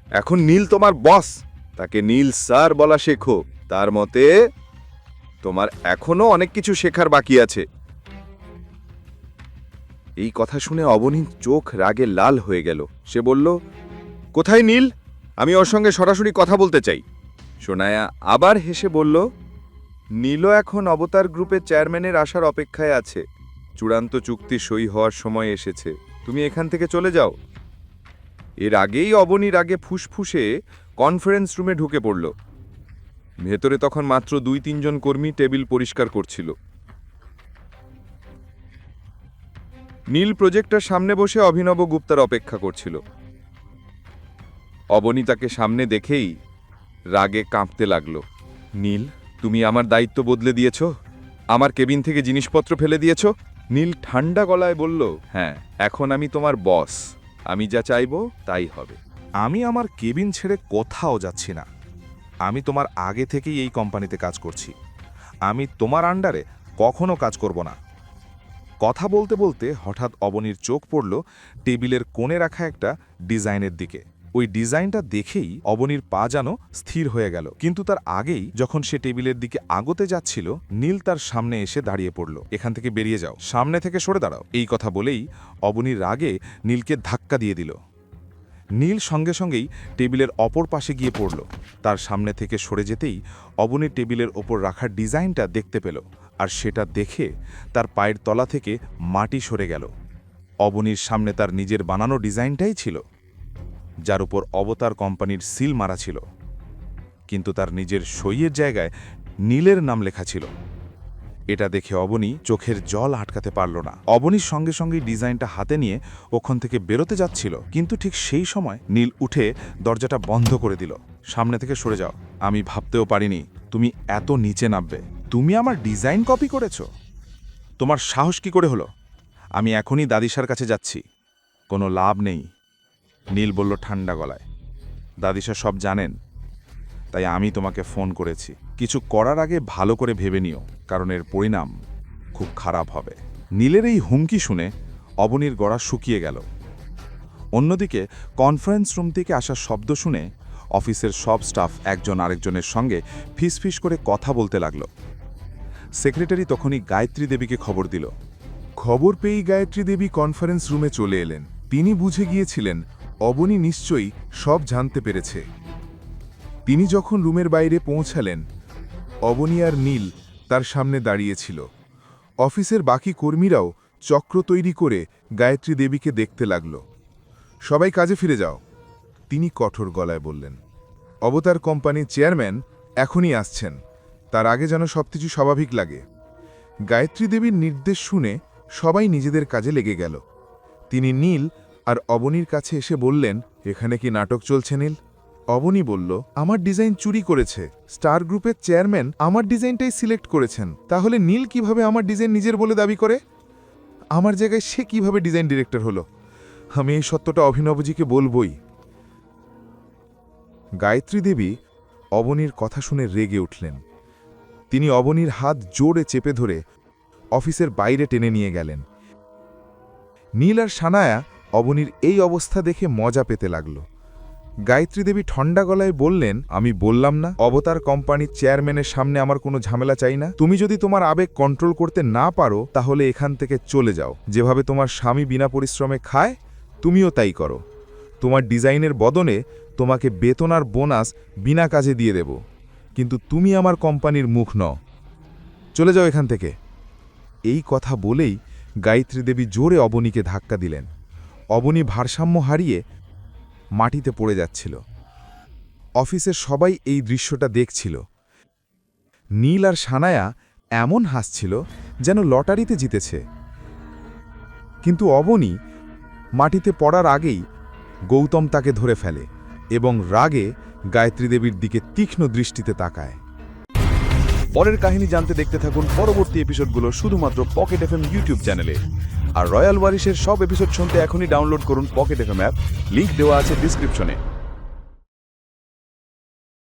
এখন নীল তোমার বস, তাকে নীল স্যার বলা শেখো। তার মতে তোমার এখনো অনেক কিছু শেখার বাকি আছে। এই কথা শুনে অবনীর চোখ রাগে লাল হয়ে গেল। সে বলল, কোথায় নীল? আমি ওর সঙ্গে সরাসরি কথা বলতে চাই। সোনায়া আবার হেসে বলল, নীলও এখন অবতার গ্রুপের চেয়ারম্যানের আসার অপেক্ষায় আছে। চূড়ান্ত চুক্তি সই হওয়ার সময় এসেছে, তুমি এখান থেকে চলে যাও। এর আগেই অবনীর আগে ফুসফুসে কনফারেন্স রুমে ঢুকে পড়ল। ভেতরে তখন মাত্র 2-3 জন কর্মী টেবিল পরিষ্কার করছিল। নীল প্রজেক্টর সামনে বসে অভিনব গুপ্তার অপেক্ষা করছিল। অবনী তাকে সামনে দেখেই রাগে কাঁপতে লাগল। নীল, তুমি আমার দায়িত্ব বদলে দিয়েছ, আমার কেবিন থেকে জিনিসপত্র ফেলে দিয়েছ। নীল ঠান্ডা গলায় বলল, হ্যাঁ, এখন আমি তোমার বস, আমি যা চাইব তাই হবে। আমি আমার কেবিন ছেড়ে কোথাও যাচ্ছি না। আমি তোমার আগে থেকেই এই কোম্পানিতে কাজ করছি। আমি তোমার আন্ডারে কখনো কাজ করব না। কথা বলতে বলতে হঠাৎ অবনীর চোখ পড়ল টেবিলের কোণে রাখা একটা ডিজাইনের দিকে। ওই ডিজাইনটা দেখেই অবনীর পা যেন স্থির হয়ে গেল। কিন্তু তার আগেই যখন সে টেবিলের দিকে আগতে যাচ্ছিল, নীল তার সামনে এসে দাঁড়িয়ে পড়ল। এখান থেকে বেরিয়ে যাও, সামনে থেকে সরে দাঁড়াও। এই কথা বলেই অবনীর রাগে নীলকে ধাক্কা দিয়ে দিল। নীল সঙ্গে সঙ্গেই টেবিলের অপর পাশে গিয়ে পড়ল। তার সামনে থেকে সরে যেতেই অবনীর টেবিলের ওপর রাখা ডিজাইনটা দেখতে পেল, আর সেটা দেখে তার পায়ের তলা থেকে মাটি সরে গেল। অবনীর সামনে তার নিজের বানানো ডিজাইনটাই ছিল, যার উপর অবতার কোম্পানির সিল মারা ছিল, কিন্তু তার নিজের সইয়ের জায়গায় নীলের নাম লেখা ছিল। এটা দেখে অবনী চোখের জল আটকাতে পারল না। অবনীর সঙ্গে সঙ্গেই ডিজাইনটা হাতে নিয়ে ওখান থেকে বেরোতে যাচ্ছিল, কিন্তু ঠিক সেই সময় নীল উঠে দরজাটা বন্ধ করে দিল। সামনে থেকে সরে যাও, আমি ভাবতেও পারিনি তুমি এত নিচে নামবে। তুমি আমার ডিজাইন কপি করেছ? তোমার সাহস কি করে হলো? আমি এখনই দাদিশার কাছে যাচ্ছি। কোনো লাভ নেই, নীল বলল ঠান্ডা গলায়। দাদিশা সব জানেন, তাই আমি তোমাকে ফোন করেছি। কিছু করার আগে ভালো করে ভেবে নিও, কারণ এর পরিণাম খুব খারাপ হবে। নীলের এই হুমকি শুনে অবনীর গলা শুকিয়ে গেল। অন্যদিকে কনফারেন্স রুম থেকে আসা শব্দ শুনে অফিসের সব স্টাফ একজন আরেকজনের সঙ্গে ফিসফিস করে কথা বলতে লাগল। সেক্রেটারি তখনই গায়ত্রী দেবীকে খবর দিল। খবর পেয়েই গায়ত্রী দেবী কনফারেন্স রুমে চলে এলেন। তিনি বুঝে গিয়েছিলেন অবনী নিশ্চয়ই সব জানতে পেরেছে। তিনি যখন রুমের বাইরে পৌঁছালেন, অবনী আর নীল তার সামনে দাঁড়িয়েছিল। অফিসের বাকি কর্মীরাও চক্র তৈরি করে গায়ত্রী দেবীকে দেখতে লাগল। সবাই কাজে ফিরে যাও, তিনি কঠোর গলায় বললেন। অবতার কোম্পানির চেয়ারম্যান এখনই আসছেন, তার আগে যেন সবকিছু স্বাভাবিক লাগে। গায়ত্রী দেবীর নির্দেশ শুনে সবাই নিজেদের কাজে লেগে গেল। তিনি নীল আর অবনীর কাছে এসে বললেন, এখানে কি নাটক চলছে নীল? অবনী বলল, আমার ডিজাইন চুরি করেছে। স্টার গ্রুপের চেয়ারম্যান আমার ডিজাইনটাই সিলেক্ট করেছেন, তাহলে নীল কিভাবে আমার ডিজাইন নিজের বলে দাবি করে? আমার জায়গায় সে কিভাবে ডিজাইন ডিরেক্টর হলো? আমি এই সত্যটা অভিনবজিকে বলবই। গায়ত্রী দেবী অবনীর কথা শুনে রেগে উঠলেন। তিনি অবনীর হাত জোরে চেপে ধরে অফিসের বাইরে টেনে নিয়ে গেলেন। নীল আর সানায়া অবনীর এই অবস্থা দেখে মজা পেতে লাগল। গায়ত্রী দেবী ঠান্ডা গলায় বললেন, আমি বললাম না অবতার কোম্পানির চেয়ারম্যানের সামনে আমার কোনো ঝামেলা চাই না। তুমি যদি তোমার আবেগ কন্ট্রোল করতে না পারো, তাহলে এখান থেকে চলে যাও। যেভাবে তোমার স্বামী বিনা পরিশ্রমে খায়, তুমিও তাই করো। তোমার ডিজাইনের বদলে তোমাকে বেতন আর বোনাস বিনা কাজে দিয়ে দেব, কিন্তু তুমি আমার কোম্পানির মুখ নও। চলে যাও এখান থেকে। এই কথা বলেই গায়ত্রী দেবী জোরে অবনীকে ধাক্কা দিলেন। অবনী ভারসাম্য হারিয়ে মাটিতে পড়ে যাচ্ছিল। অফিসের সবাই এই দৃশ্যটা দেখছিল। নীল আর সানায়া এমন হাসছিল যেন লটারিতে জিতেছে। কিন্তু অবনী মাটিতে পড়ার আগেই গৌতম তাকে ধরে ফেলে এবং রাগে গায়ত্রী দেবীর দিকে তীক্ষ্ণ দৃষ্টিতে তাকায়। পরের কাহিনী জানতে দেখতে থাকুন পরবর্তী এপিসোডগুলো শুধুমাত্র পকেট এফএম ইউটিউব চ্যানেলে। আর রয়্যাল ওয়ারিশের সব এপিসোড শুনতে এখনই ডাউনলোড করুন পকেট এফএম অ্যাপ, লিংক দেওয়া আছে ডিসক্রিপশনে।